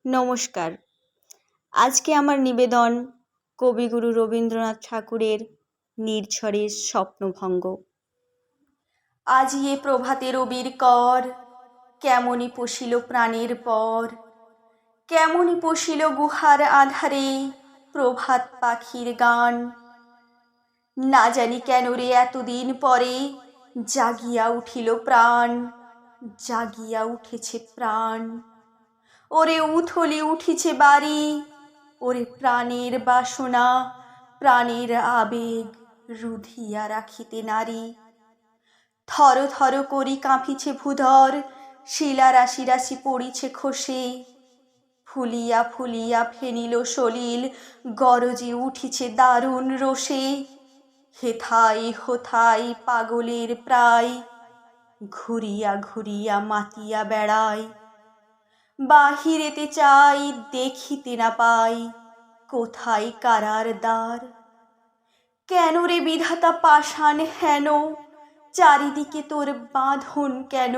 নমস্কার। আজকে আমার নিবেদন কবিগুরু রবীন্দ্রনাথ ঠাকুরের নির্ঝরের স্বপ্নভঙ্গ। আজি এ প্রভাতে রবির কর, কেমনি পশিল প্রাণের পর, কেমনি পশিল গুহার আধারে প্রভাত পাখির গান। না জানি কেন রে এতদিন পরে জাগিয়া উঠিল প্রাণ, জাগিয়া উঠেছে প্রাণ। ওরে উথলি উঠিছে বাড়ি, ওরে প্রাণের বাসনা, প্রাণের আবেগ রুধিয়া রাখিতে নারী। থর থর করি কাঁপিছে ভূধর, শিলা রাশি রাশি পড়িছে খসে। ফুলিয়া ফুলিয়া ফেনিল সলিল, গরজে উঠিছে দারুণ রোষে। হেথাই হোথাই পাগলের প্রায়, ঘুরিয়া ঘুরিয়া মাতিয়া বেড়ায়। বাহিরেতে চাই দেখিতে না পাই, কোথায় কারার দ্বার। কেন রে বিধাতা পাষাণ হেন, চারিদিকে তোর বাঁধন কেন।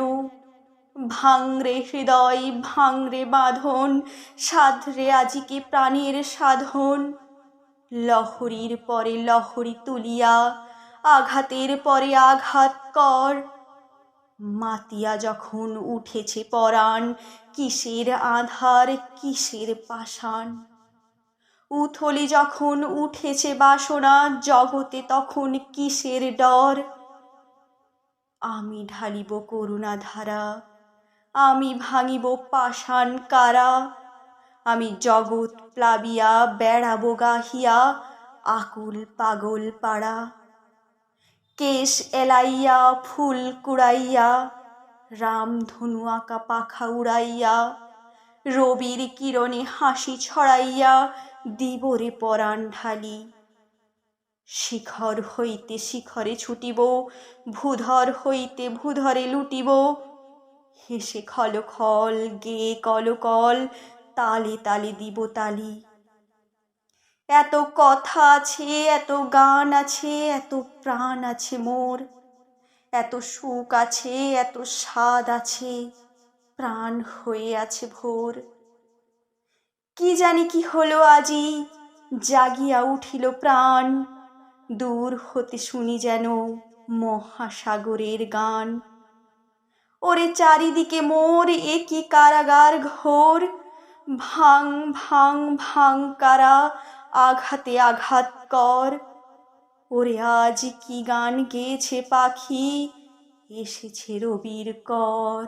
ভাঙরে হৃদয় ভাঙরে বাঁধন, সাধরে আজিকে প্রাণের সাধন। লহরীর পরে লহরী তুলিয়া, আঘাতের পরে আঘাত কর। মাতিয়া যখন উঠেছে পরাণ, কিসের আধার কিসের পাষাণ। উথলি যখন উঠেছে বাসনা, জগতে তখন কিসের ডর। আমি ঢালিব করুণা ধারা, আমি ভাঙিব পাষাণ কারা। আমি জগৎ প্লাবিয়া বেড়াবো গাহিয়া, আকুল পাগল পাড়া। কেশ এলাইয়া ফুল কুড়াইয়া, রামধনু আঁকা পাখা উড়াইয়া, রবির কিরণে হাসি ছড়াইয়া দিবরে পরাণ ঢালি। শিখর হইতে শিখরে ছুটিব, ভূধর হইতে ভূধরে লুটিব। হেসে খল খল গেয়ে কল কল, তালে তালে দিব তালি। এত কথা আছে এত গান আছে, এত প্রাণ আছে মোর। এত সুখ আছে এত স্বাদ আছে, প্রাণ হয়ে আছে ভোর। কি জানি কি হলো আজি, জাগিয়া উঠিল প্রাণ। দূর হতে শুনি যেন মহাসাগরের গান। ওরে চারিদিকে মোর এ কি কারাগার ঘোর। ভাঙ ভাঙ ভাঙ কারা, আঘাতে আঘাত কর। ওরে আজ কি গান গেয়েছে পাখি, এসেছে রবির কর।